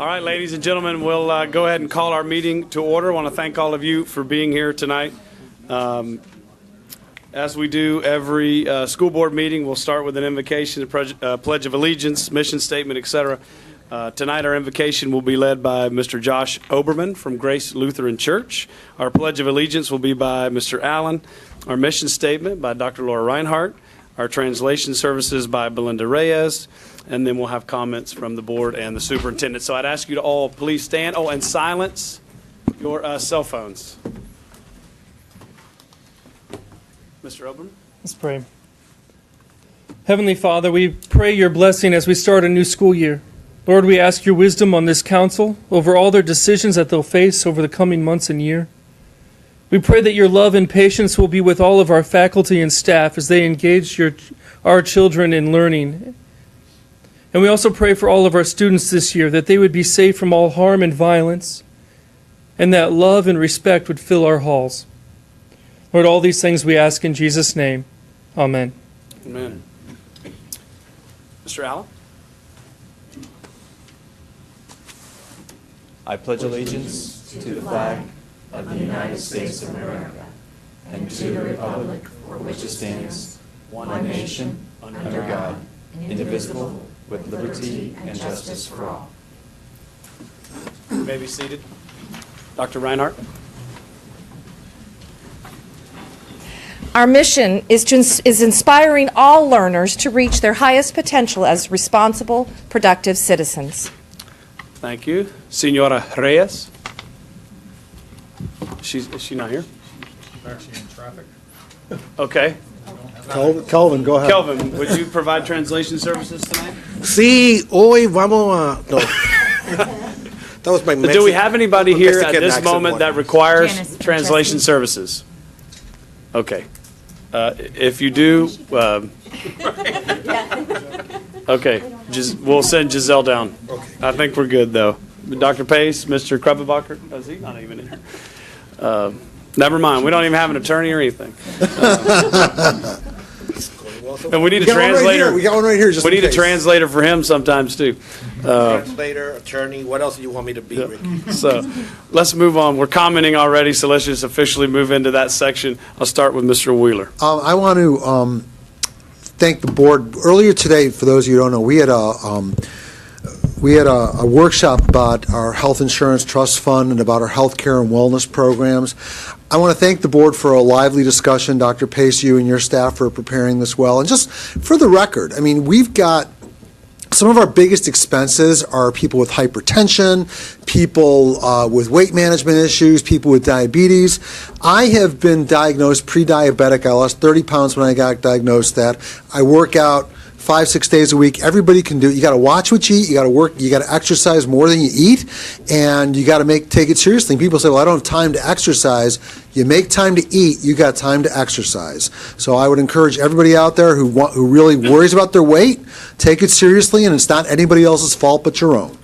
All right, ladies and gentlemen, we'll go ahead and call our meeting to order. I want to thank all of you for being here tonight. As we do every school board meeting, we'll start with an invocation, a pledge of allegiance, mission statement, etc. Tonight our invocation will be led by Mr. Josh Oberman from Grace Lutheran Church. Our pledge of allegiance will be by Mr. Allen. Our mission statement by Dr. Laura Reinhardt. Our translation services by Belinda Reyes. And then we'll have comments from the board and the superintendent. So I'd ask you to all please stand. Oh, and silence your cell phones. Mr. Oberman? Let's pray. Heavenly Father, we pray your blessing as we start a new school year. Lord, we ask your wisdom on this council over all their decisions that they'll face over the coming months and year. We pray that your love and patience will be with all of our faculty and staff as they engage our children in learning. And we also pray for all of our students this year, that they would be safe from all harm and violence, and that love and respect would fill our halls. Lord, all these things we ask in Jesus' name. Amen. Amen. Mr. Allen? I pledge allegiance to the flag of the United States of America and to the republic for which it stands, one nation, under God, indivisible, with liberty and justice for all. You may be seated. Dr. Reinhardt. Our mission is inspiring all learners to reach their highest potential as responsible, productive citizens. Thank you. Senora Reyes. Is she not here? She's actually in traffic. Okay. Kelvin, go ahead. Kelvin, would you provide translation services tonight? Sí, hoy vamos a... No. That was my Mexican. Do we have anybody here at this accent moment that one. requires Janice translation services? Okay. If you do, okay, we'll send Giselle down. Okay. I think we're good, though. Dr. Pace, Mr. Krebebacher, is he not even in here? Never mind, we don't even have an attorney or anything. And we need a translator. We got one right here. Just we need in a case. translator for him sometimes, too. Translator, attorney, what else do you want me to be, Ricky? So let's move on. We're commenting already, so let's just officially move into that section. I'll start with Mr. Wheeler. I want to thank the board. Earlier today, for those of you who don't know, we had a workshop about our health insurance trust fund and about our health care and wellness programs. I want to thank the board for a lively discussion. Dr. Pace, you and your staff for preparing this well. And just for the record, I mean, we've got some of our biggest expenses are people with hypertension, people with weight management issues, people with diabetes. I have been diagnosed pre-diabetic. I lost 30 pounds when I got diagnosed that. I work out 5-6 days a week. Everybody can do it. You got to watch what you eat. You got to work. You got to exercise more than you eat, and you got to take it seriously. People say, "Well, I don't have time to exercise." You make time to eat. You got time to exercise. So I would encourage everybody out there who really worries about their weight, take it seriously, and it's not anybody else's fault but your own.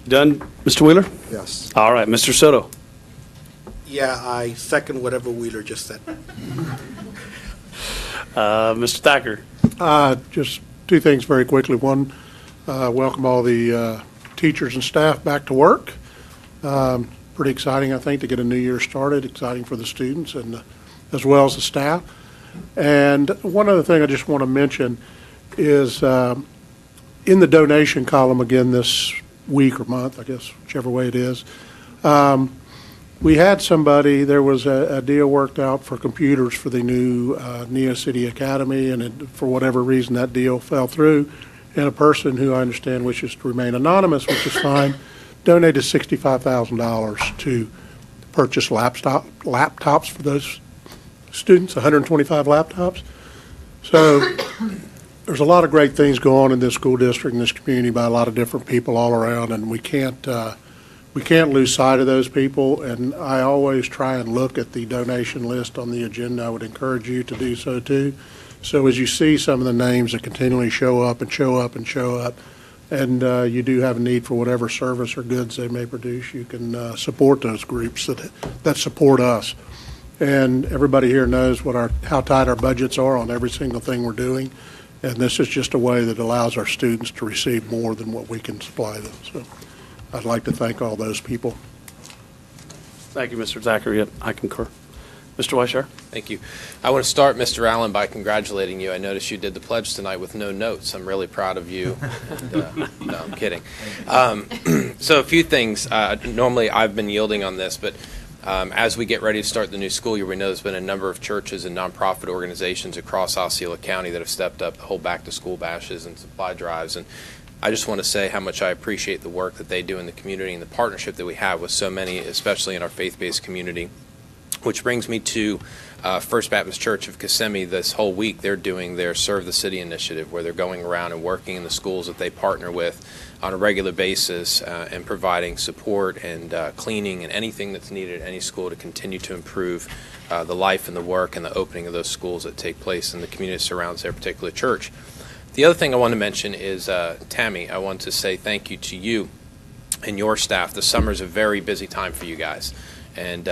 Done, Mr. Wheeler? Yes. All right, Mr. Soto. Yeah, I second whatever Wheeler just said. Mr. Thacker. Just two things very quickly. One, welcome all the teachers and staff back to work. Pretty exciting, I think, to get a new year started. Exciting for the students and as well as the staff. And one other thing I just want to mention is in the donation column again this week or month, I guess, whichever way it is, we had somebody, there was a deal worked out for computers for the new Neo City Academy, and for whatever reason that deal fell through, and a person who I understand wishes to remain anonymous, which is fine, donated $65,000 to purchase laptops for those students, 125 laptops. So there's a lot of great things going on in this school district and this community by a lot of different people all around, and we can't lose sight of those people, and I always try and look at the donation list on the agenda. I would encourage you to do so too. So as you see some of the names that continually show up and show up and show up, and you do have a need for whatever service or goods they may produce, you can support those groups that support us. And everybody here knows how tight our budgets are on every single thing we're doing. And this is just a way that allows our students to receive more than what we can supply them. So I'd like to thank all those people. Thank you, Mr. Zachary. I concur. Mr. Weishauer? Thank you. I want to start, Mr. Allen, by congratulating you. I noticed you did the pledge tonight with no notes. I'm really proud of you. And, no, I'm kidding. So a few things. Normally, I've been yielding on this, but as we get ready to start the new school year, we know there's been a number of churches and nonprofit organizations across Osceola County that have stepped up to hold back-to-school bashes and supply drives. And I just want to say how much I appreciate the work that they do in the community and the partnership that we have with so many, especially in our faith-based community. Which brings me to First Baptist Church of Kissimmee. This whole week they're doing their Serve the City initiative, where they're going around and working in the schools that they partner with on a regular basis and providing support and cleaning and anything that's needed at any school to continue to improve the life and the work and the opening of those schools that take place in the community that surrounds their particular church. The other thing I want to mention is, Tammy, I want to say thank you to you and your staff. The summer is a very busy time for you guys. And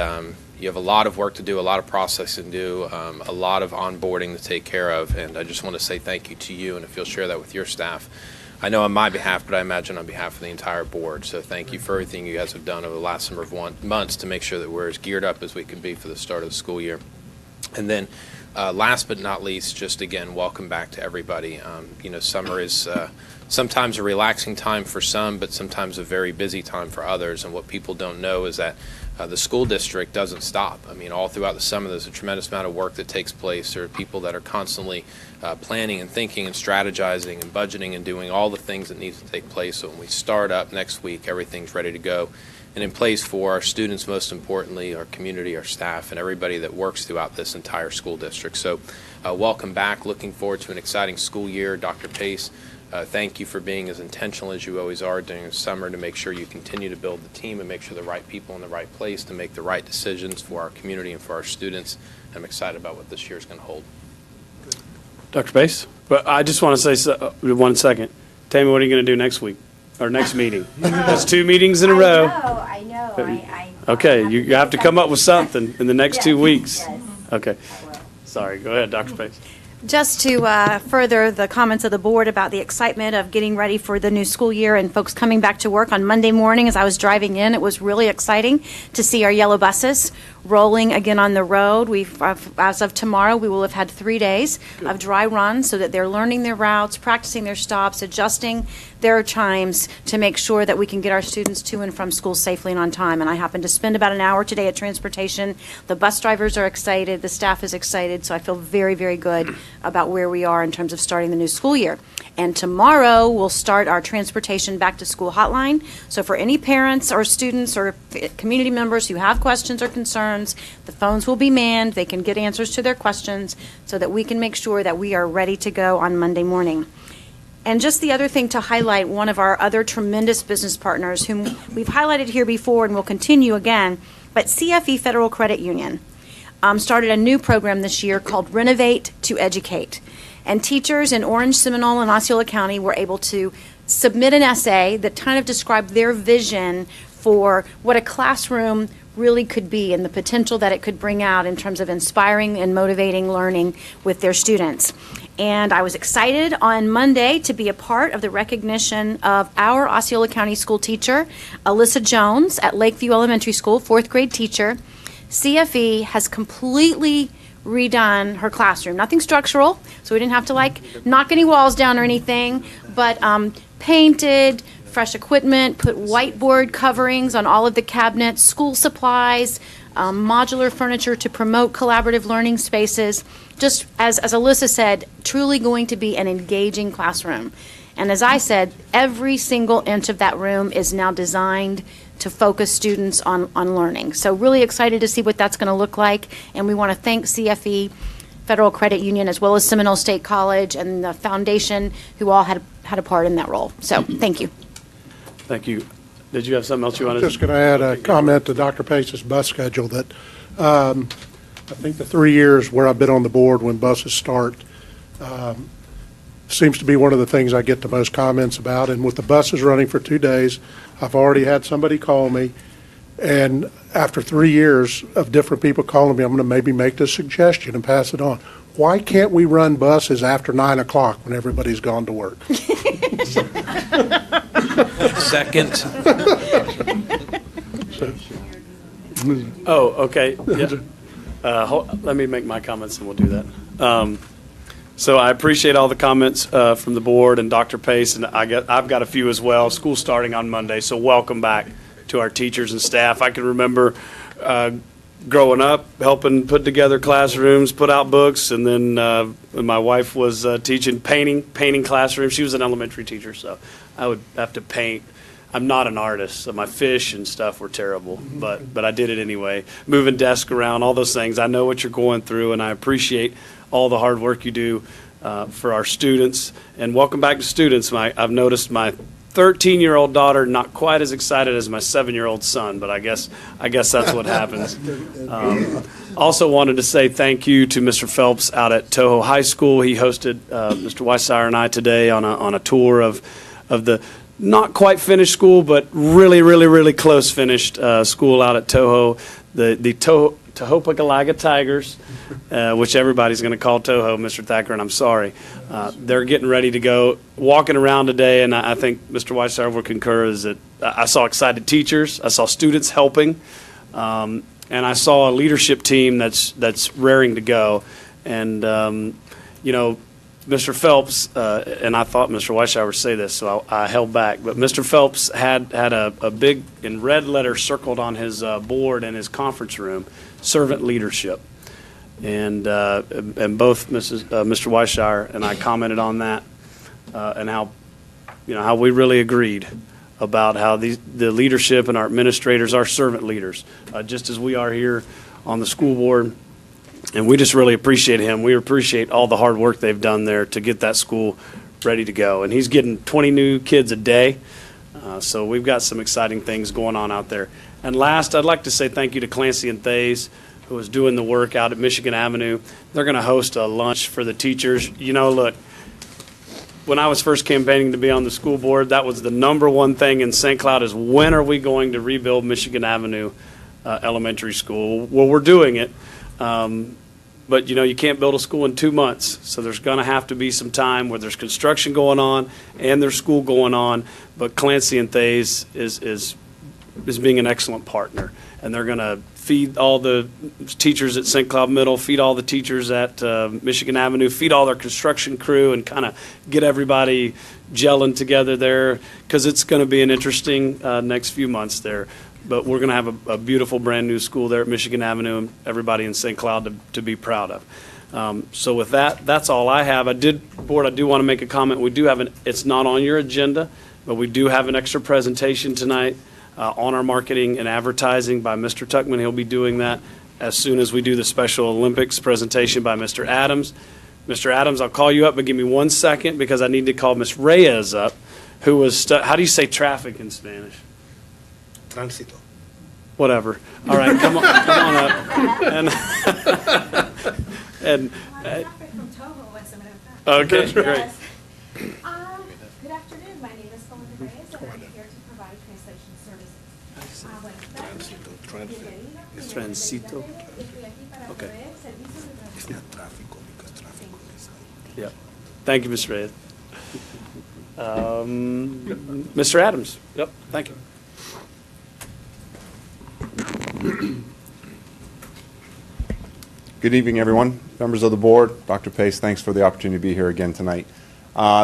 you have a lot of work to do, a lot of processing to do, a lot of onboarding to take care of, and I just want to say thank you to you, and if you'll share that with your staff. I know on my behalf, but I imagine on behalf of the entire board, so thank you for everything you guys have done over the last number of months to make sure that we're as geared up as we can be for the start of the school year. And then last but not least, just again, welcome back to everybody. You know, summer is sometimes a relaxing time for some, but sometimes a very busy time for others, and what people don't know is that the school district doesn't stop. I mean, all throughout the summer, there's a tremendous amount of work that takes place. There are people that are constantly planning and thinking and strategizing and budgeting and doing all the things that need to take place. So when we start up next week, everything's ready to go and in place for our students, most importantly, our community, our staff, and everybody that works throughout this entire school district. So welcome back. Looking forward to an exciting school year. Dr. Pace, thank you for being as intentional as you always are during the summer to make sure you continue to build the team and make sure the right people in the right place to make the right decisions for our community and for our students. I'm excited about what this year is going to hold. Dr. Pace? But I just want to say 1 second. Tammy, what are you going to do next week, or next meeting? That's 2 meetings in a row. I know. Okay, you have to come up with something in the next 2 weeks. Yes. Okay. Sorry, go ahead, Dr. Pace. Just to further the comments of the board about the excitement of getting ready for the new school year and folks coming back to work on Monday morning, as I was driving in, it was really exciting to see our yellow buses rolling again on the road. As of tomorrow, we will have had 3 days of dry runs so that they're learning their routes, practicing their stops, adjusting their chimes to make sure that we can get our students to and from school safely and on time. And I happened to spend about an hour today at transportation. The bus drivers are excited, the staff is excited, so I feel very, very good about where we are in terms of starting the new school year. And tomorrow, we'll start our transportation back to school hotline. So for any parents or students or community members who have questions or concerns, the phones will be manned. They can get answers to their questions so that we can make sure that we are ready to go on Monday morning. And just the other thing to highlight, one of our other tremendous business partners whom we've highlighted here before and will continue again, but CFE Federal Credit Union started a new program this year called Renovate to Educate. And teachers in Orange, Seminole, and Osceola County were able to submit an essay that kind of described their vision for what a classroom really could be and the potential that it could bring out in terms of inspiring and motivating learning with their students. And I was excited on Monday to be a part of the recognition of our Osceola County school teacher, Alyssa Jones, at Lakeview Elementary School, 4th grade teacher. CFE has completely redone her classroom. Nothing structural, so we didn't have to knock any walls down or anything, but painted, fresh equipment, put whiteboard coverings on all of the cabinets, school supplies, modular furniture to promote collaborative learning spaces. Just as Alyssa said, truly going to be an engaging classroom. And as I said, every single inch of that room is now designed to focus students on learning. So really excited to see what that's going to look like. And we want to thank CFE Federal Credit Union as well as Seminole State College and the foundation who all had a part in that role. So thank you. Thank you. Did you have something else you wanted to? Just going to add a comment to Dr. Pace's bus schedule that I think the 3 years where I've been on the board when buses start seems to be one of the things I get the most comments about. And with the buses running for 2 days, I've already had somebody call me And after 3 years of different people calling me, I'm going to maybe make this suggestion and pass it on. Why can't we run buses after 9 o'clock when everybody's gone to work? Second. Oh, okay. Yeah. Let me make my comments and we'll do that. So I appreciate all the comments from the board and Dr. Pace, and I've got a few as well. School's starting on Monday, so welcome back to our teachers and staff. I can remember growing up, helping put together classrooms, put out books, and then my wife was teaching painting classrooms. She was an elementary teacher, so I would have to paint. I'm not an artist, so my fish and stuff were terrible, but I did it anyway. Moving desks around, all those things. I know what you're going through, and I appreciate all the hard work you do for our students. And welcome back to students. I've noticed my 13-year-old daughter not quite as excited as my 7-year-old son, but I guess that's what happens. Also wanted to say thank you to Mr. Phelps out at Toho High School. He hosted Mr. Weissauer and I today on a tour of the not quite finished school, but really close finished school out at Toho, the Tohopekalaga Tigers, which everybody's going to call Toho, Mr. Thacker, and I'm sorry. They're getting ready to go. Walking around today, and I think Mr. Weissauer will concur, is that I saw excited teachers, I saw students helping, and I saw a leadership team that's raring to go. And, Mr. Phelps, and I thought Mr. Weissauer would say this, so I held back, but Mr. Phelps had a big, in red letters circled on his board in his conference room, servant leadership. And both Mr. Weissauer and I commented on that, and how we really agreed about how the leadership and our administrators are servant leaders, just as we are here on the school board. And we just really appreciate him. We appreciate all the hard work they've done there to get that school ready to go. And he's getting 20 new kids a day. So we've got some exciting things going on out there. And last, I'd like to say thank you to Clancy and Thays, who is doing the work out at Michigan Avenue. They're going to host a lunch for the teachers. Look, when I was first campaigning to be on the school board, that was the number one thing in St. Cloud is when are we going to rebuild Michigan Avenue Elementary School? Well, we're doing it. But you can't build a school in 2 months, so there's going to have to be some time where there's construction going on and there's school going on. But Clancy and Thays is being an excellent partner, and they're going to feed all the teachers at St. Cloud Middle, feed all the teachers at Michigan Avenue, feed all their construction crew, and kind of get everybody gelling together there, because it's going to be an interesting next few months there. But we're going to have a beautiful brand-new school there at Michigan Avenue, and everybody in St. Cloud to be proud of. So with that, that's all I have. Board, I do want to make a comment. We do have it's not on your agenda, but we do have an extra presentation tonight on our marketing and advertising by Mr. Tuckman. He'll be doing that as soon as we do the Special Olympics presentation by Mr. Adams. Mr. Adams, I'll call you up, but give me 1 second because I need to call Ms. Reyes up, who was, how do you say traffic in Spanish? Tránsito. Whatever. All right, come on up. And from Toho, as a matter of fact. okay, great. Yes. Good afternoon. My name is Belinda Reyes, and I'm here to provide translation services. Buenas tardes. Es Transito. Estoy aquí para Okay. proveer servicios de traducción. Yeah. Thank you, Mr. Reyes. Mr. Adams. Yep. Thank you. Good evening, everyone. Members of the board, Dr. Pace, thanks for the opportunity to be here again tonight.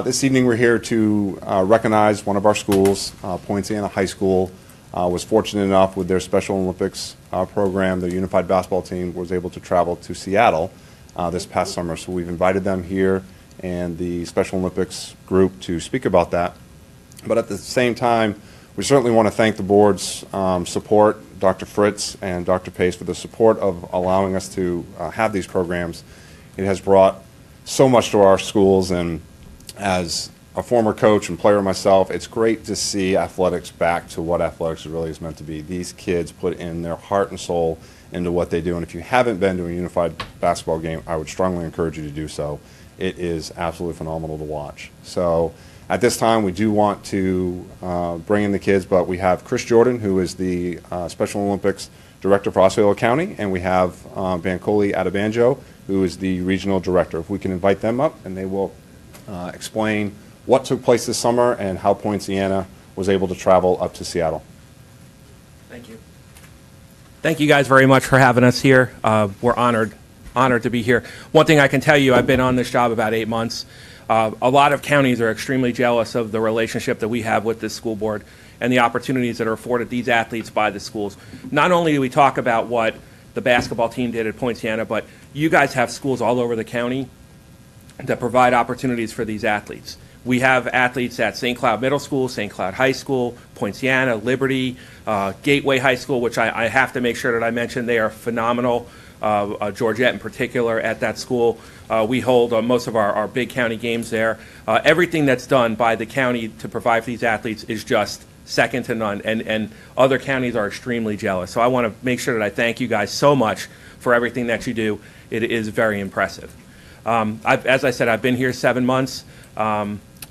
This evening we're here to recognize one of our schools, Poinciana High School, was fortunate enough with their Special Olympics program, their unified basketball team was able to travel to Seattle this past summer. So we've invited them here and the Special Olympics group to speak about that. But at the same time, we certainly want to thank the board's support, Dr. Fritz and Dr. Pace, for the support of allowing us to have these programs. It has brought so much to our schools, and as a former coach and player myself, it's great to see athletics back to what athletics really is meant to be. These kids put in their heart and soul into what they do, and if you haven't been to a unified basketball game, I would strongly encourage you to do so. It is absolutely phenomenal to watch. So At this time, we do want to bring in the kids, but we have Chris Jordan, who is the Special Olympics Director for Osceola County, and we have Bancoli Adebanjo, who is the Regional Director. If we can invite them up, and they will explain what took place this summer and how Poinciana was able to travel up to Seattle. Thank you. Thank you guys very much for having us here. We're honored to be here. One thing I can tell you, I've been on this job about 8 months. A lot of counties are extremely jealous of the relationship that we have with this school board and the opportunities that are afforded these athletes by the schools. Not only do we talk about what the basketball team did at Poinciana, but you guys have schools all over the county that provide opportunities for these athletes. We have athletes at St. Cloud Middle School, St. Cloud High School, Poinciana, Liberty, Gateway High School, which I have to make sure that I mention. They are phenomenal. Georgette in particular at that school. We hold most of our big county games there. Everything that's done by the county to provide for these athletes is just second to none, and other counties are extremely jealous. So I want to make sure that I thank you guys so much for everything that you do. It is very impressive. As I said, I've been here 7 months.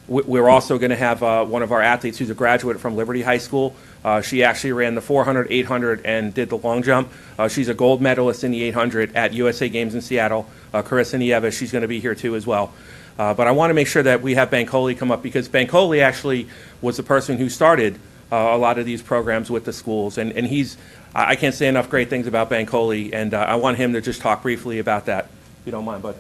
We're also going to have one of our athletes who's a graduate from Liberty High School. She actually ran the 400, 800, and did the long jump. She's a gold medalist in the 800 at USA Games in Seattle. Carissa Nieves, she's going to be here too as well. But I want to make sure that we have Bancoli come up, because Bancoli actually was the person who started a lot of these programs with the schools. And I can't say enough great things about Bancoli, and I want him to just talk briefly about that, if you don't mind, bud.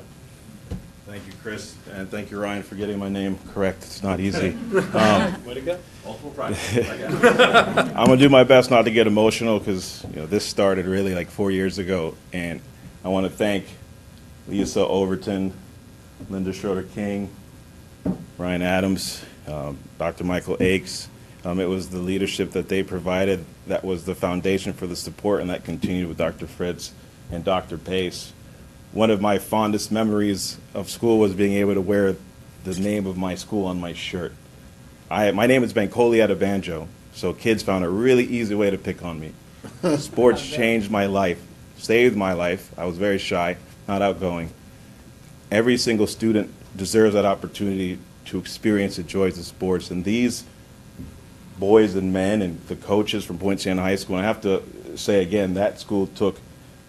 Thank you, Chris, and thank you, Ryan, for getting my name correct. It's not easy. Way to go. Multiple pride. I'm going to do my best not to get emotional, because this started really like 4 years ago, and I want to thank Lisa Overton, Linda Schroeder-King, Ryan Adams, Dr. Michael Akes. It was the leadership that they provided that was the foundation for the support, and that continued with Dr. Fritz and Dr. Pace. One of my fondest memories of school was being able to wear the name of my school on my shirt. My name is Bancoli Adebanjo, so kids found a really easy way to pick on me. Sports changed my life, saved my life. I was very shy, not outgoing. Every single student deserves that opportunity to experience the joys of sports, and these boys and men and the coaches from Poinciana High School, and I have to say again, that school took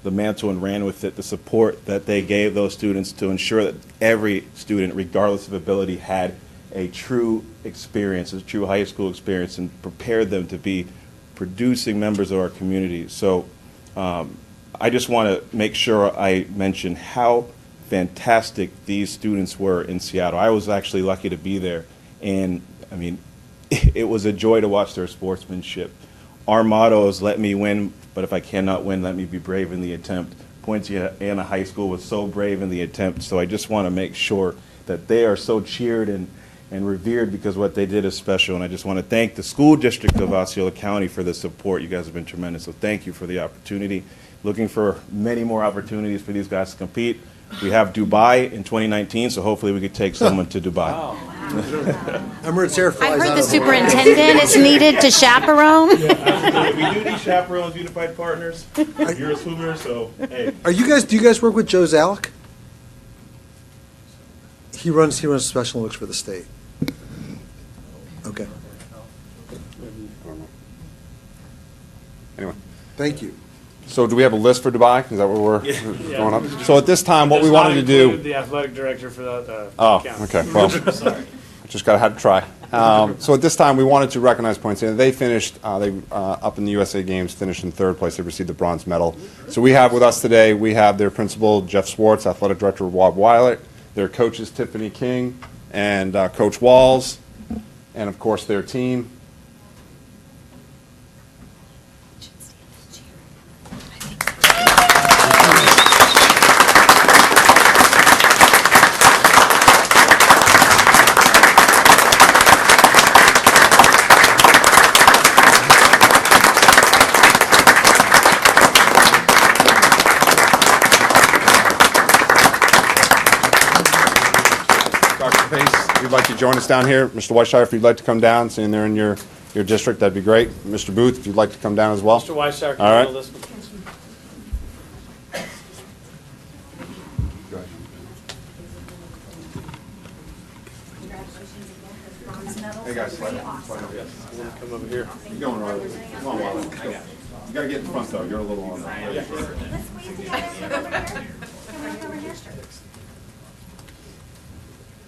the mantle and ran with it, the support that they gave those students to ensure that every student, regardless of ability, had a true experience, a true high school experience, and prepared them to be producing members of our community. So I just want to make sure I mention how fantastic these students were in Seattle. I was actually lucky to be there, and I mean, it was a joy to watch their sportsmanship. Our motto is "Let me win, but if I cannot win, let me be brave in the attempt." Poinciana High School was so brave in the attempt, so I just want to make sure that they are so cheered and revered, because what they did is special. And I just want to thank the school district of Osceola County for the support. You guys have been tremendous, so thank you for the opportunity. Looking for many more opportunities for these guys to compete. We have Dubai in 2019, so hopefully we could take someone to Dubai. Emirates Air I flies heard out the of superintendent is needed to chaperone. We do need chaperones, unified partners. You're a swimmer, so hey. Do you guys work with Joe Zalek? He runs Special Olympics for the state. Okay. Anyway. Thank you. So do we have a list for Dubai? Is that what we're going up? So at this time, what we wanted to do. The athletic director for that. Oh, count. okay. Well, Sorry. just had to try. So at this time, we wanted to recognize Poinciana. They finished, up in the USA Games, finished in third place. They received the bronze medal. So we have with us today, we have their principal, Jeff Swartz, athletic director, Rob Weiler, their coaches, Tiffany King and Coach Walls, and of course their team. If you'd like to join us down here, Mr. Weisshire, if you'd like to come down, seeing they're in your district, that'd be great. Mr. Booth, if you'd like to come down as well. Mr. Weisshire, can All you right. handle this one? guys slide up. Come over here. You're going right away. Come on, Wally. Let's go. You gotta get in front though. You're a little on the way.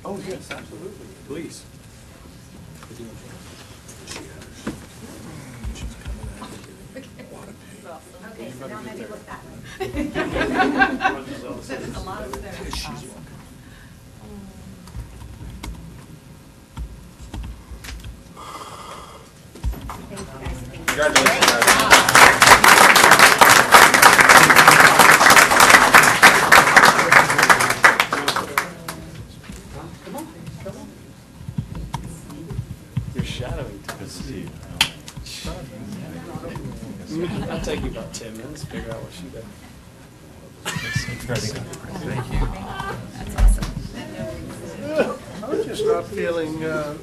Oh, yes, absolutely. Please. Okay, so now maybe look that way. Congratulations, guys. You're shadowing. Good to see you. I'll take you about 10 minutes to figure out what she does. I'm just not feeling, No,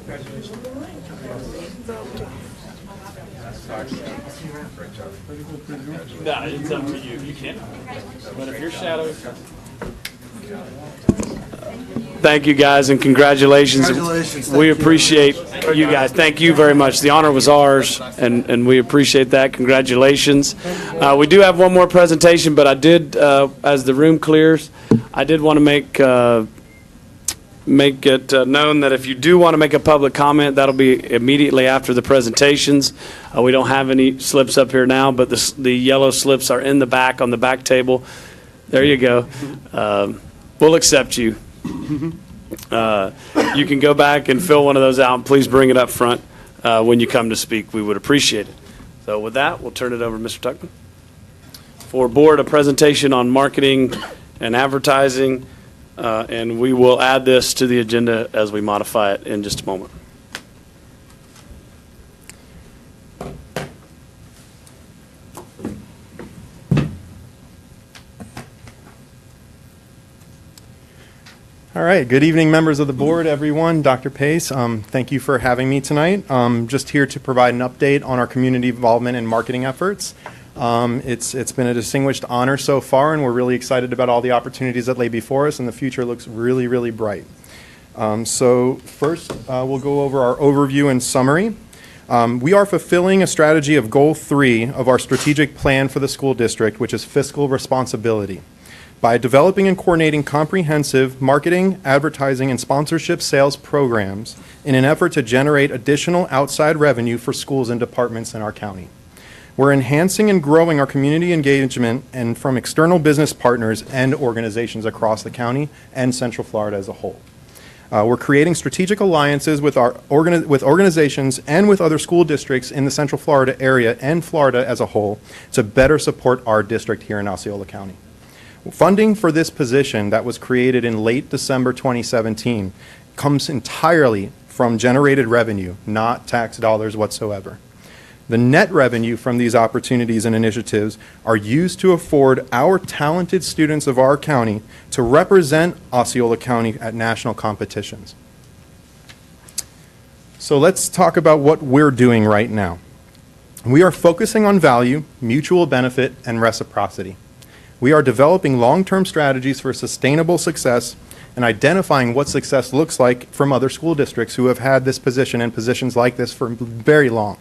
it's up to you. You can't. But if you're shadowing. Thank you, guys, and congratulations. Congratulations. We appreciate you guys. Thank you very much. The honor was ours, and we appreciate that. Congratulations. We do have one more presentation, but I did, as the room clears, I did want to make it known that if you do want to make a public comment, that'll be immediately after the presentations. We don't have any slips up here now, but the yellow slips are in the back on the back table. There you go. We'll accept you. You can go back and fill one of those out, and please bring it up front when you come to speak. We would appreciate it. So with that, we'll turn it over to Mr. Tuckman. For board, a presentation on marketing and advertising, and we will add this to the agenda as we modify it in just a moment. All right, good evening, members of the board, everyone. Dr. Pace, thank you for having me tonight. Just here to provide an update on our community involvement and marketing efforts. It's been a distinguished honor so far, and we're really excited about all the opportunities that lay before us, and the future looks really, really bright. So first, we'll go over our overview and summary. We are fulfilling a strategy of Goal 3 of our strategic plan for the school district, which is fiscal responsibility, by developing and coordinating comprehensive marketing, advertising, and sponsorship sales programs in an effort to generate additional outside revenue for schools and departments in our county. We're enhancing and growing our community engagement and from external business partners and organizations across the county and Central Florida as a whole. We're creating strategic alliances with organizations and with other school districts in the Central Florida area and Florida as a whole to better support our district here in Osceola County. Funding for this position that was created in late December 2017 comes entirely from generated revenue, not tax dollars whatsoever. The net revenue from these opportunities and initiatives are used to afford our talented students of our county to represent Osceola County at national competitions. So let's talk about what we're doing right now. We are focusing on value, mutual benefit, and reciprocity. We are developing long-term strategies for sustainable success and identifying what success looks like from other school districts who have had this position and positions like this for very long.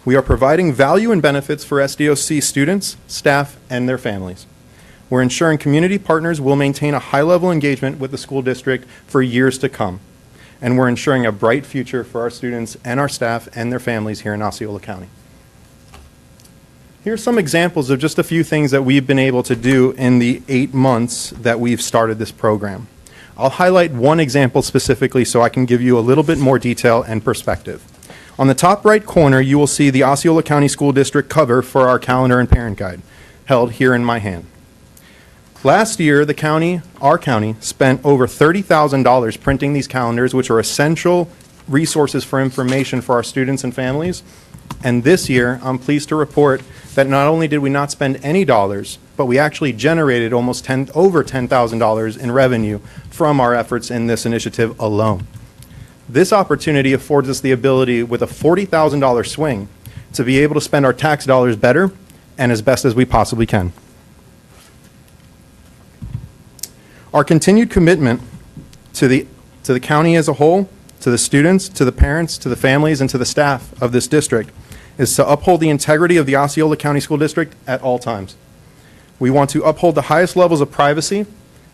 We are providing value and benefits for SDOC students, staff, and their families. We're ensuring community partners will maintain a high-level engagement with the school district for years to come. And we're ensuring a bright future for our students and our staff and their families here in Osceola County. Here's some examples of just a few things that we've been able to do in the 8 months that we've started this program. I'll highlight one example specifically so I can give you a little bit more detail and perspective. On the top right corner, you will see the Osceola County School District cover for our calendar and parent guide, held here in my hand. Last year, our county, spent over $30,000 printing these calendars, which are essential resources for information for our students and families. And this year, I'm pleased to report that not only did we not spend any dollars, but we actually generated almost over $10,000 in revenue from our efforts in this initiative alone. This opportunity affords us the ability, with a $40,000 swing, to be able to spend our tax dollars better and as best as we possibly can. Our continued commitment to the county as a whole, to the students, to the parents, to the families, and to the staff of this district is to uphold the integrity of the Osceola County School District at all times. We want to uphold the highest levels of privacy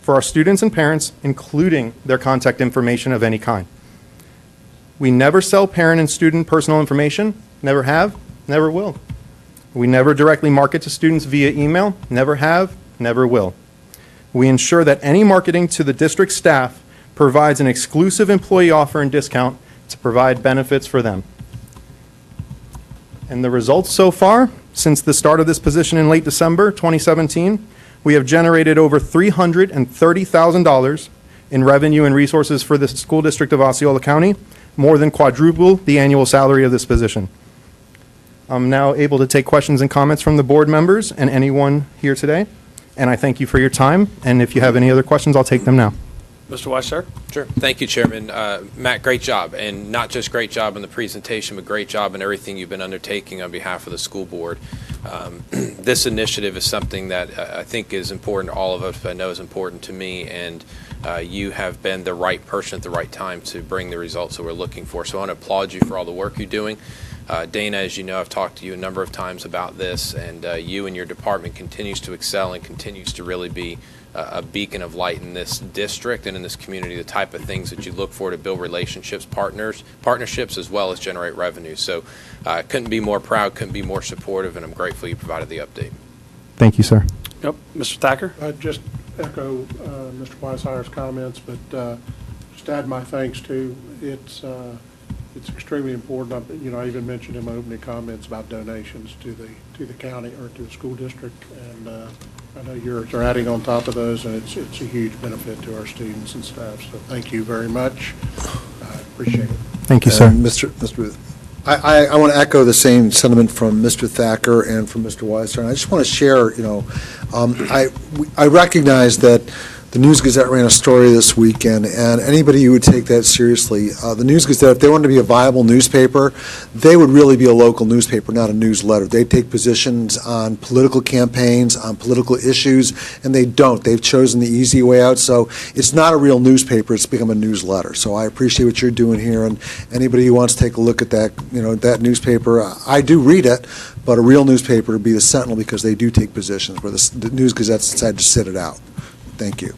for our students and parents, including their contact information of any kind. We never sell parent and student personal information, never have, never will. We never directly market to students via email, never have, never will. We ensure that any marketing to the district staff provides an exclusive employee offer and discount to provide benefits for them. And the results so far, since the start of this position in late December 2017, we have generated over $330,000 in revenue and resources for the school district of Osceola County, more than quadruple the annual salary of this position. I'm now able to take questions and comments from the board members and anyone here today. And I thank you for your time. And if you have any other questions, I'll take them now. Mr. Weiss, sir? Sure. Thank you, Chairman. Matt, great job. And not just great job in the presentation, but great job in everything you've been undertaking on behalf of the school board. This initiative is something that I think is important to all of us, but I know is important to me. And you have been the right person at the right time to bring the results that we're looking for. So I want to applaud you for all the work you're doing. Dana, as you know, I've talked to you a number of times about this, and you and your department continues to excel and continues to really be a beacon of light in this district and in this community, the type of things that you look for to build relationships, partnerships, as well as generate revenue. So couldn't be more proud, couldn't be more supportive, and I'm grateful you provided the update. Thank you, sir. Yep. Mr. Thacker? I'd just echo Mr. Weishire's comments, but just add my thanks too. It's extremely important. I even mentioned in my opening comments about donations to the county or to the school district, and I know yours are adding on top of those, and it's a huge benefit to our students and staff. So thank you very much. I appreciate it. Thank you, sir. Mr. Ruth, I want to echo the same sentiment from Mr. Thacker and from Mr. Weiser. And I just want to share, I recognize that the News-Gazette ran a story this weekend, and anybody who would take that seriously, the News-Gazette, if they wanted to be a viable newspaper, they would really be a local newspaper, not a newsletter. They take positions on political campaigns, on political issues, and they don't. They've chosen the easy way out, so it's not a real newspaper. It's become a newsletter. So I appreciate what you're doing here, and anybody who wants to take a look at that, that newspaper, I do read it, but a real newspaper would be the Sentinel because they do take positions where the News-Gazette's decided to sit it out. Thank you.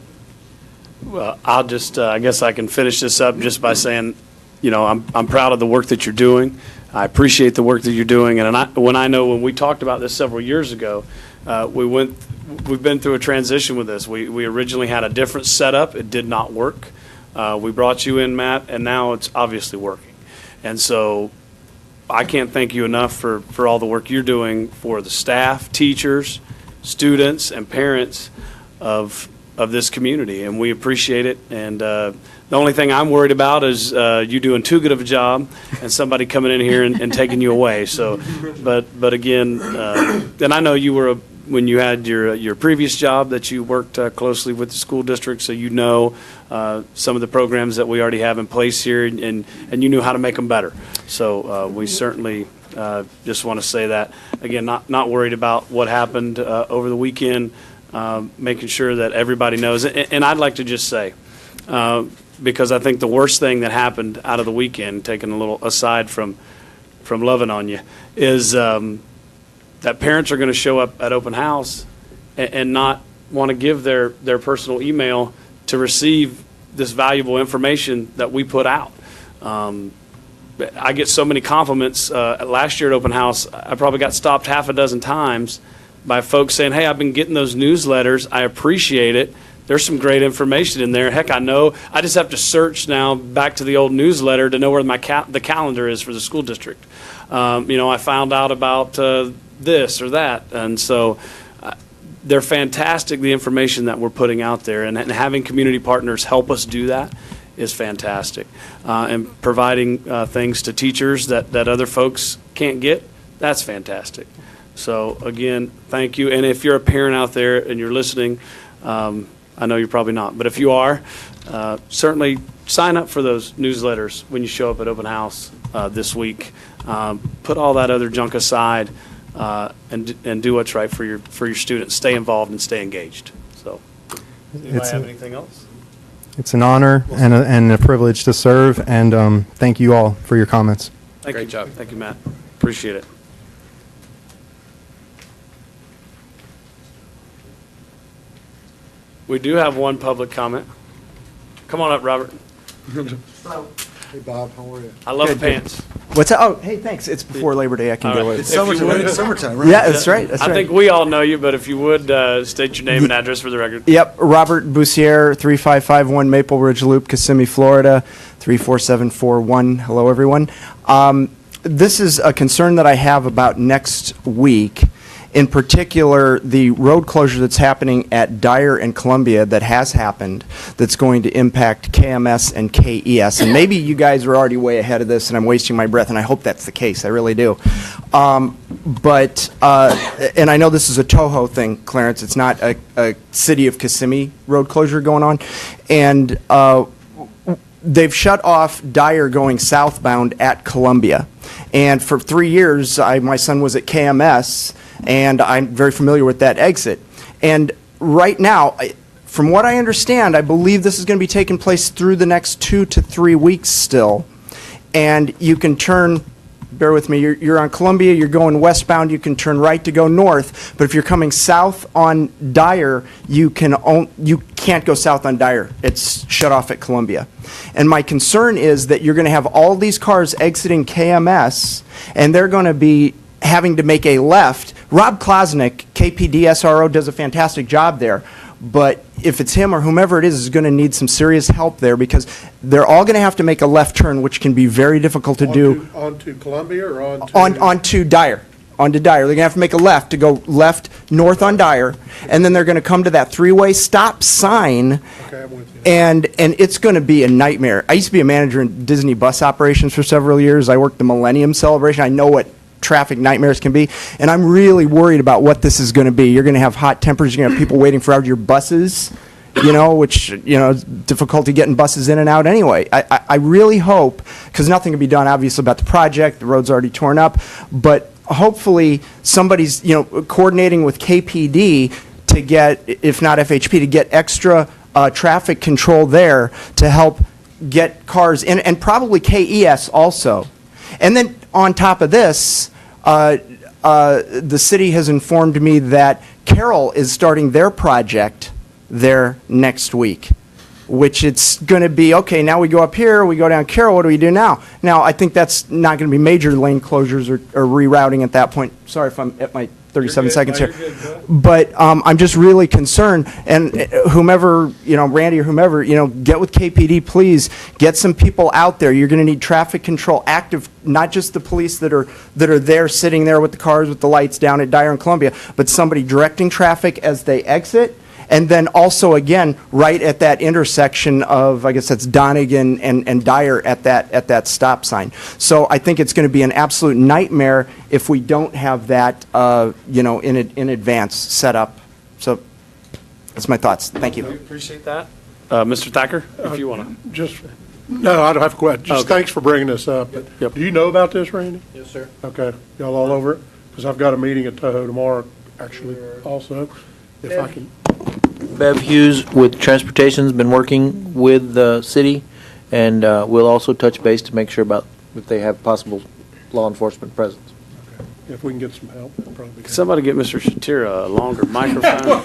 Well, I'll just, I guess I can finish this up just by saying, I'm proud of the work that you're doing. I appreciate the work that you're doing. And when we talked about this several years ago, we've been through a transition with this. We originally had a different setup. It did not work. We brought you in, Matt, and now it's obviously working. And so I can't thank you enough for all the work you're doing for the staff, teachers, students, and parents of this community, and we appreciate it. And the only thing I'm worried about is you doing too good of a job and somebody coming in here and taking you away. So, but again, and I know you were when you had your previous job that you worked closely with the school district, so some of the programs that we already have in place here, and you knew how to make them better. So we certainly just want to say that again, not worried about what happened over the weekend. Making sure that everybody knows. And I'd like to just say, because I think the worst thing that happened out of the weekend, taking a little aside from loving on you, is that parents are going to show up at open house and not want to give their personal email to receive this valuable information that we put out. I get so many compliments. Last year at open house, I probably got stopped half a dozen times by folks saying, hey, I've been getting those newsletters. I appreciate it. There's some great information in there. Heck, I know. I just have to search now back to the old newsletter to know where the calendar is for the school district. I found out about this or that. And so they're fantastic, the information that we're putting out there. And having community partners help us do that is fantastic. And providing things to teachers that other folks can't get, that's fantastic. So again, thank you. And if you're a parent out there and you're listening, I know you're probably not, but if you are, certainly sign up for those newsletters when you show up at open house this week. Put all that other junk aside and do what's right for your students. Stay involved and stay engaged. So, anybody have anything else? It's an honor and a privilege to serve, and thank you all for your comments. Great job. Thank you, Matt. Appreciate it. We do have one public comment. Come on up, Robert. Hey, Bob, how are you? I love the pants. What's that? Oh, hey, thanks. It's before Labor Day. I can go with It's summertime, right? Yeah, that's right. That's I right. think we all know you, but if you would state your name and address for the record. Yep, Robert Bussiere, 3551 Maple Ridge Loop, Kissimmee, Florida, 34741. Hello, everyone. This is a concern that I have about next week. In particular, the road closure that's happening at Dyer and Columbia that has happened, that's going to impact KMS and KES. And maybe you guys are already way ahead of this and I'm wasting my breath, and I hope that's the case. I really do. And I know this is a Toho thing, Clarence. It's not a city of Kissimmee road closure going on. And they've shut off Dyer going southbound at Columbia. And for 3 years, my son was at KMS, and I'm very familiar with that exit. And right now, from what I understand, I believe this is going to be taking place through the next 2 to 3 weeks still. And you can turn, bear with me, you're on Columbia, you're going westbound, you can turn right to go north. But if you're coming south on Dyer, you can't go south on Dyer. It's shut off at Columbia. And my concern is that you're going to have all these cars exiting KMS, and they're going to be having to make a left. Rob Klosnick, KPD SRO, does a fantastic job there. But if it's him or whomever it is going to need some serious help there, because they're all going to have to make a left turn, which can be very difficult to do. Onto Columbia or onto? Onto Dyer. Onto Dyer. They're going to have to make a left to go left north on Dyer, and then they're going to come to that three-way stop sign. Okay, I'm with you. And it's going to be a nightmare. I used to be a manager in Disney bus operations for several years. I worked the Millennium Celebration. I know what traffic nightmares can be, and I'm really worried about what this is going to be. You're going to have hot tempers. You're going to have people waiting for your buses, which, is difficulty getting buses in and out anyway. I really hope, because nothing can be done, obviously, about the project. The road's already torn up, but hopefully somebody's, coordinating with KPD to get, if not FHP, to get extra traffic control there to help get cars in, and probably KES also. And then on top of this, the city has informed me that Carroll is starting their project there next week, which it's going to be, okay, now we go up here, we go down Carroll, what do we do now? Now, I think that's not going to be major lane closures or rerouting at that point. Sorry if I'm at my 37 seconds here. But I'm just really concerned, and whomever, Randy or whomever, get with KPD, please. Get some people out there. You're going to need traffic control, active, not just the police that are there sitting there with the cars with the lights down at Dyer and Columbia, but somebody directing traffic as they exit. And then also, again, right at that intersection of, I guess that's Donegan and Dyer at that stop sign. So I think it's going to be an absolute nightmare if we don't have that, in advance set up. So that's my thoughts. Thank you. We appreciate that. Mr. Thacker, if you want to. No, I don't have a question. Just Okay. thanks for bringing this up. Yep. Do you know about this, Randy? Yes, sir. Okay. Y'all all over it? Because I've got a meeting at Toho tomorrow, actually, also, if I can. Bev Hughes with Transportation's been working with the city, and we'll also touch base to make sure about if they have possible law enforcement presence. If we can get some help, that'd probably be good. Somebody get Mr. Shatira a longer microphone.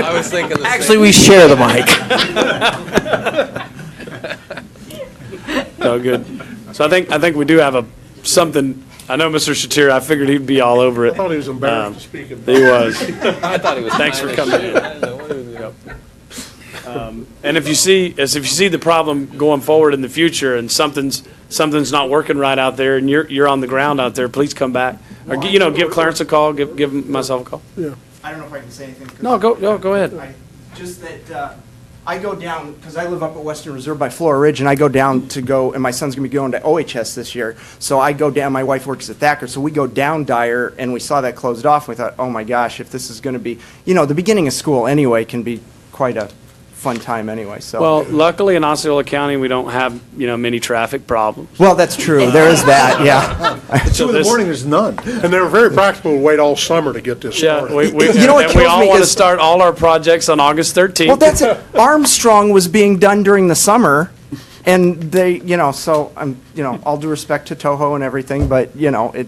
I was thinking the Actually, we share the mic. No, good. So I think we do have something. I know Mr. Shatira, I figured he'd be all over it. I thought he was embarrassed to speak. He was. I thought he was. Thanks for coming in. Yep. And if you see the problem going forward in the future, and something's not working right out there, and you're on the ground out there, please come back, or give Clarence a call, give myself a call. Yeah. I don't know if I can say anything. No, go ahead. Just that I go down, because I live up at Western Reserve by Flora Ridge, and I go down to go, and my son's going to be going to OHS this year, so I go down, my wife works at Thacker, so we go down Dyer, and we saw that closed off, and we thought, oh my gosh, if this is going to be, the beginning of school anyway can be quite a fun time anyway, so. Well, luckily in Osceola County, we don't have, many traffic problems. Well, that's true. There is that, yeah. At 2 in the morning, there's none. And they were very practical to wait all summer to get this Yeah, started. You know what and we kills all me want to is- start all our projects on August 13th. Well, that's it. Armstrong was being done during the summer, and they, so I'm, all due respect to Toho and everything, but, it,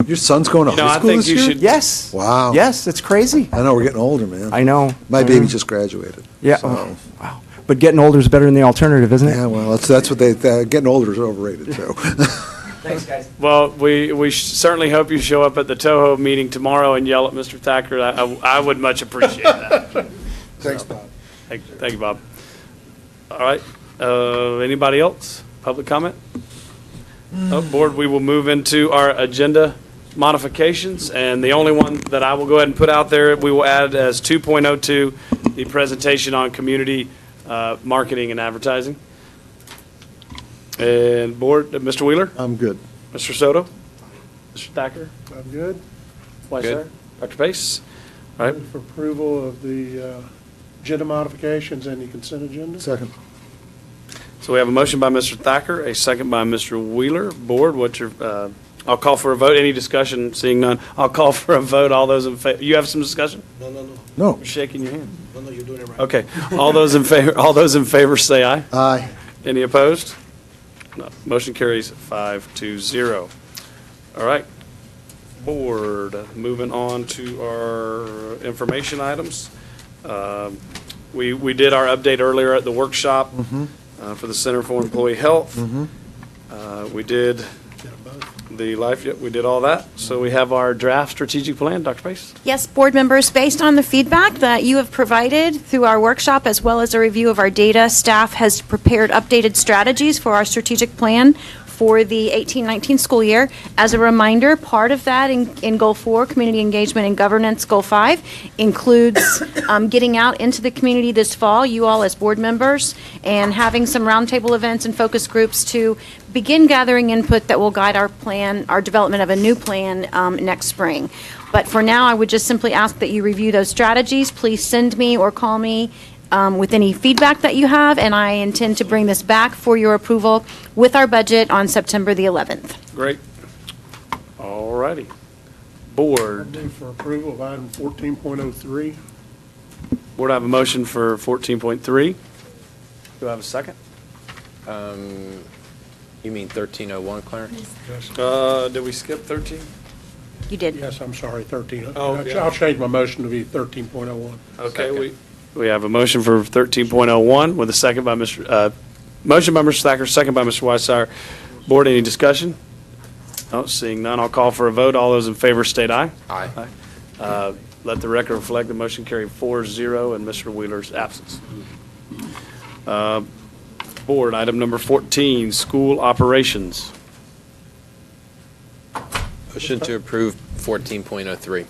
Your son's going to You know, high I school think this you year? should- yes. Wow. Yes, it's crazy. I know, we're getting older, man. I know. My baby just graduated. Yeah. so- Oh, wow. But getting older is better than the alternative, isn't it? Yeah, well, that's what they, getting older is overrated, too. Thanks, guys. Well, we certainly hope you show up at the Toho meeting tomorrow and yell at Mr. Thacker. I would much appreciate that. Thanks, Bob. Thank you, Bob. All right, anybody else? Public comment? Oh, Board, we will move into our agenda modifications, and the only one that I will go ahead and put out there, we will add as 2.02, the presentation on community marketing and advertising. And Board, Mr. Wheeler? I'm good. Mr. Soto? Mr. Thacker? I'm good. Why, Good. sir? Dr. Pace? All right, For approval of the agenda modifications and the consent agenda. Second. so we have a motion by Mr. Thacker, a second by Mr. Wheeler. Board, what's your, I'll call for a vote. Any discussion? Seeing none, I'll call for a vote. All those in favor, you have some discussion? No. You're shaking your hand. No, you're doing it right. Okay, all those in favor say aye. Aye. Any opposed? No. Motion carries 5-0. All right. Board, moving on to our information items. We did our update earlier at the workshop for the Center for Employee Health. We did the life, we did all that. So we have our draft strategic plan. Dr. Pace? Yes, board members, based on the feedback that you have provided through our workshop as well as a review of our data, staff has prepared updated strategies for our strategic plan for the 18-19 school year. As a reminder, part of that in Goal 4, Community Engagement and Governance, Goal 5, includes getting out into the community this fall, you all as board members, and having some roundtable events and focus groups to begin gathering input that will guide our plan, our development of a new plan next spring. But for now, I would just simply ask that you review those strategies. Please send me or call me with any feedback that you have, and I intend to bring this back for your approval with our budget on September the 11th. Great. All righty. Board. Move for approval of item 14.03. Board, I have a motion for 14.3. Do I have a second? You mean 1301, Clarence? Did we skip 13? You did. Yes, I'm sorry, 13. Oh, yeah. I'll change my motion to be 13.01. Okay, we have a motion for 13.01 with a second by motion by Mr. Thacker, second by Mr. Weissier. Board, any discussion? No, seeing none, I'll call for a vote. All those in favor state aye. Aye. Let the record reflect the motion carried 4-0 in Mr. Wheeler's absence. Board, item number 14, school operations. Motion to approve 14.03.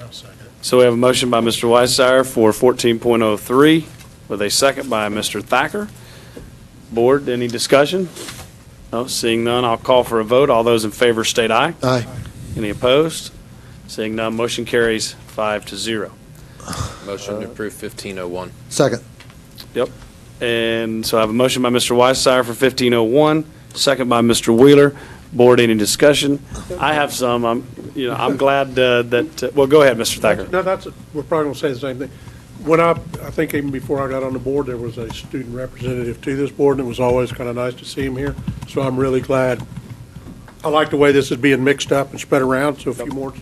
I'll second. So we have a motion by Mr. Weissier for 14.03 with a second by Mr. Thacker. Board, any discussion? No, seeing none, I'll call for a vote. All those in favor state aye. Aye. Any opposed? Seeing none, motion carries 5-0. Motion to approve 1501. Second. Yep. And so I have a motion by Mr. Weissier for 1501, second by Mr. Wheeler. Board, any discussion? I have some. I'm glad well, go ahead, Mr. Thacker. No, we're probably going to say the same thing. When I think even before I got on the board, there was a student representative to this board, and it was always kind of nice to see him here. So I'm really glad. I like the way this is being mixed up and spread around, so a few more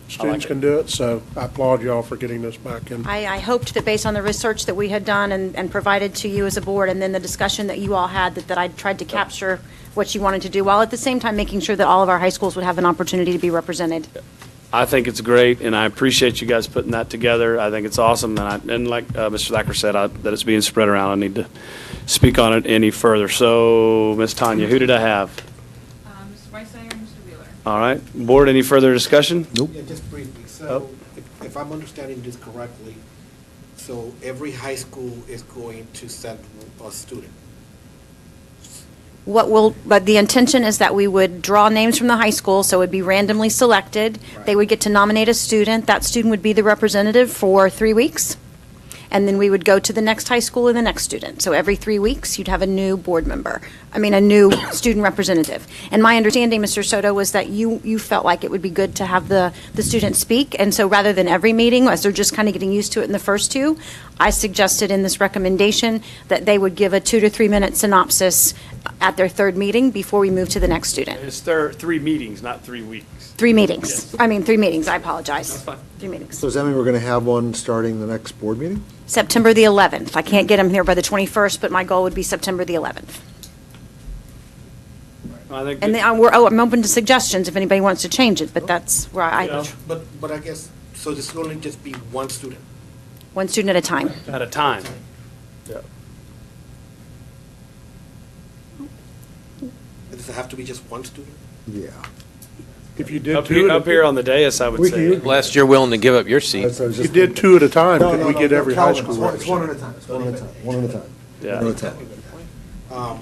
students can do it. So I applaud you all for getting this back in. I hoped that based on the research that we had done and provided to you as a board, and then the discussion that you all had, that I tried to capture what you wanted to do, while at the same time making sure that all of our high schools would have an opportunity to be represented. I think it's great, and I appreciate you guys putting that together. I think it's awesome, and like Mr. Thacker said, that it's being spread around. I need to speak on it any further. So, Ms. Tanya, who did I have? Mr. Weissier and Mr. Wheeler. All right. Board, any further discussion? Nope. Yeah, just briefly. So if I'm understanding this correctly, so every high school is going to send a student. But the intention is that we would draw names from the high school, so it would be randomly selected. They would get to nominate a student. That student would be the representative for 3 weeks. and then we would go to the next high school and the next student. So every 3 weeks, you'd have a new board member, a new student representative. And my understanding, Mr. Soto, was that you felt like it would be good to have the students speak, and so rather than every meeting, as they're just kind of getting used to it in the first two, I suggested in this recommendation that they would give a 2 to 3 minute synopsis at their third meeting before we move to the next student. It's 3 meetings, not 3 weeks. 3 meetings. Yes. I mean, 3 meetings, I apologize. That's fine. 3 meetings. So does that mean we're going to have one starting the next board meeting? September the 11th. I can't get them here by the 21st, but my goal would be September the 11th. I think And then I'm open to suggestions if anybody wants to change it, but that's where But I guess, so this will only just be one student? one student at a time. at a time. Yeah. Does it have to be just one student? Yeah. If you did Up two here, at up here on the dais, I would We say. Unless you're willing to give up your seat. If you did 2 at a time, could we get every high school It's one represented? at a time, it's one at a time, one at a time. Yeah. One at a time.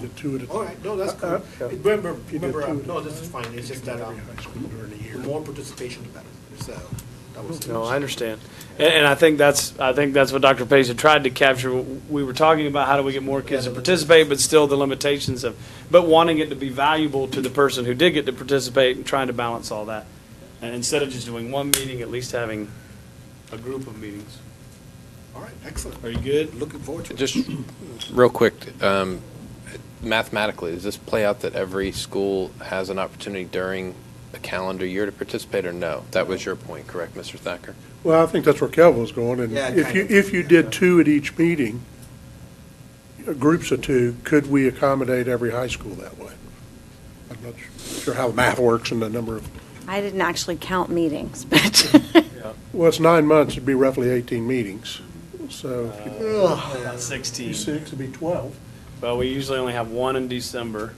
Did 2 at a time. All right, no, that's cool. Remember, no, this is fine, it's just that, Every high school during the year. the more participation, the better, so, that was. No, I understand. And I think that's what Dr. Pace had tried to capture. We were talking about how do we get more kids to participate, but still the limitations but wanting it to be valuable to the person who did get to participate and trying to balance all that. And instead of just doing one meeting, at least having a group of meetings. All right, excellent. Are you good? Looking forward to it. Just real quick, mathematically, does this play out that every school has an opportunity during a calendar year to participate, or no? That was your point, correct, Mr. Thacker? Well, I think that's where Kelvin was going, and Yeah, if you did 2 at each meeting, groups of 2, could we accommodate every high school that way? I'm not sure how the math works and the number of, I didn't actually count meetings, but well, it's 9 months, it'd be roughly 18 meetings. So if you About 16. do 6, it'd be 12. Well, we usually only have one in December.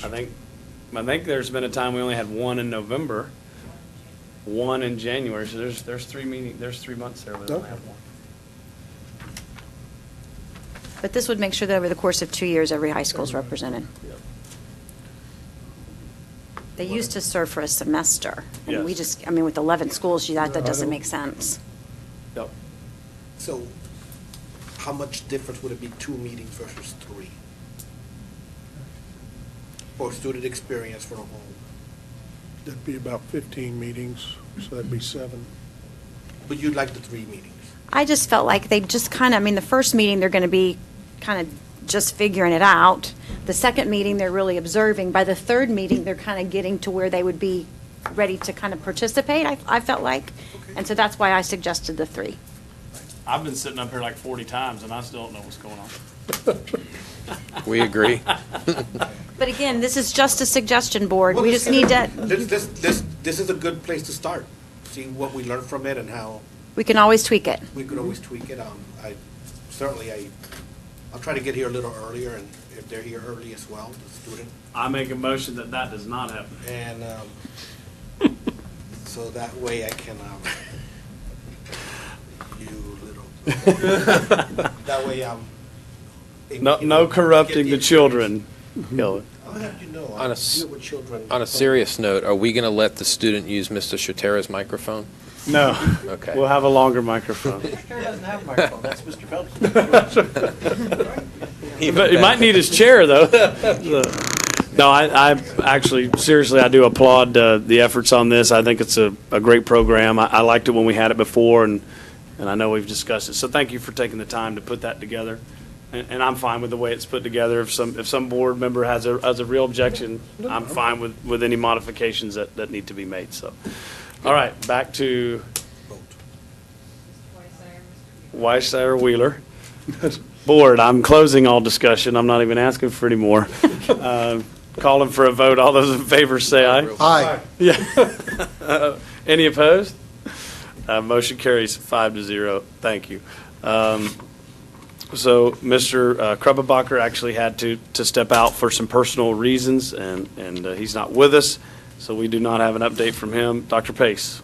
I think there's been a time we only had one in November, one in January. So there's 3 meetings. There's 3 months there where we only have one. but this would make sure that over the course of 2 years, every high school is represented. They used to serve for a semester. And we Yes. just, with 11 schools, that doesn't make sense. Yep. So, how much difference would it be 2 meetings versus 3? For student experience for a whole? That'd be about 15 meetings, so that'd be 7. But you'd like the 3 meetings? I just felt like they just kind of, the first meeting, they're going to be kind of just figuring it out. The second meeting, they're really observing. By the third meeting, they're kind of getting to where they would be ready to kind of participate, I felt like. And so that's why I suggested the 3. I've been sitting up here like 40 times and I still don't know what's going on. We agree. But again, this is just a suggestion, board. Well, We just need to, This is a good place to start, see what we learned from it and how we can always tweak it. we could always tweak it. I'll try to get here a little earlier, and if they're here early as well, the student. I make a motion that does not happen. And so that way I can, you little, that way No corrupting the children. Kelly. I'll have you know, On I a s- deal with children. On a serious note, are we going to let the student use Mr. Shatera's microphone? No. Okay. We'll have a longer microphone. Chair doesn't have a microphone, that's Mr. Felton. He might need his chair, though. No, I actually, seriously, I do applaud the efforts on this. I think it's a great program. I liked it when we had it before, and I know we've discussed it. So thank you for taking the time to put that together. And I'm fine with the way it's put together. If some board member has a real objection, I'm fine with any modifications that need to be made. So, all right, back to Weissayer Wheeler. Board, I'm closing all discussion. I'm not even asking for any more. Calling for a vote. All those in favor say aye. Aye. Yeah. Any opposed? Motion carries 5-0. Thank you. So Mr. Krubbebacher actually had to step out for some personal reasons, and he's not with us, so we do not have an update from him. Dr. Pace?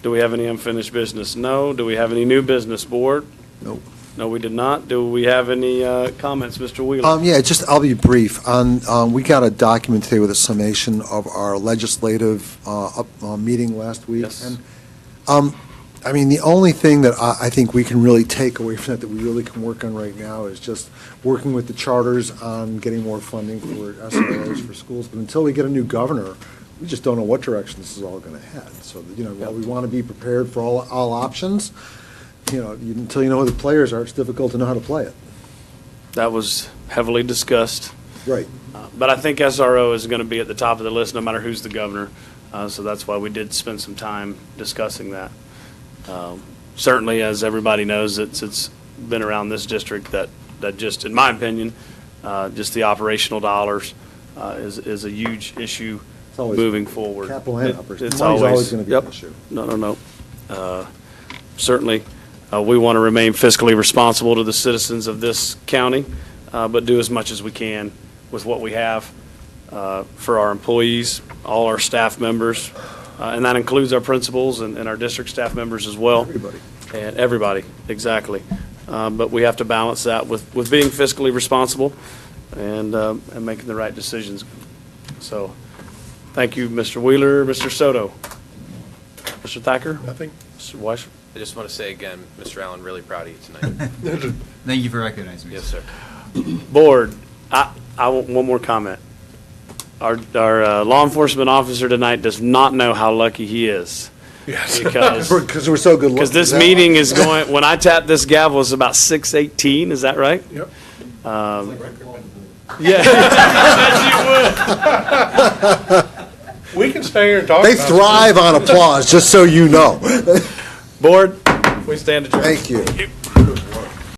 Do we have any unfinished business? No. Do we have any new business, board? Nope. No, we did not. Do we have any comments, Mr. Wheeler? Yeah, I'll be brief. We got a document today with a summation of our legislative meeting last week. Yes. And I mean, the only thing that I think we can really take away from that we really can work on right now is just working with the charters on getting more funding for SROs for schools. But until we get a new governor, we just don't know what direction this is all going to head. So, while we want to be prepared for all options, until you know who the players are, it's difficult to know how to play it. That was heavily discussed. Right. But I think SRO is going to be at the top of the list no matter who's the governor. So that's why we did spend some time discussing that. Certainly, as everybody knows, it's been around this district that just, in my opinion, just the operational dollars is a huge issue moving forward. Capital and operational. It's Money's always going to be yep. an issue. No. Certainly, we want to remain fiscally responsible to the citizens of this county, but do as much as we can with what we have for our employees, all our staff members, and that includes our principals and our district staff members as well. Everybody. And everybody, exactly. But we have to balance that with being fiscally responsible and making the right decisions. So, thank you, Mr. Wheeler, Mr. Soto. Mr. Thacker? Nothing. Mr. Weiss? I just want to say again, Mr. Allen, really proud of you tonight. Thank you for recognizing me. Yes, sir. Board, I want one more comment. Our law enforcement officer tonight does not know how lucky he is. Yes. Because we're so good. Because this meeting is going, when I tap this gavel, it's about 6:18, is that right? Yep. Yeah. We can stay here and talk They about thrive on applause, just so you know. Board, we stand adjourned. Thank you.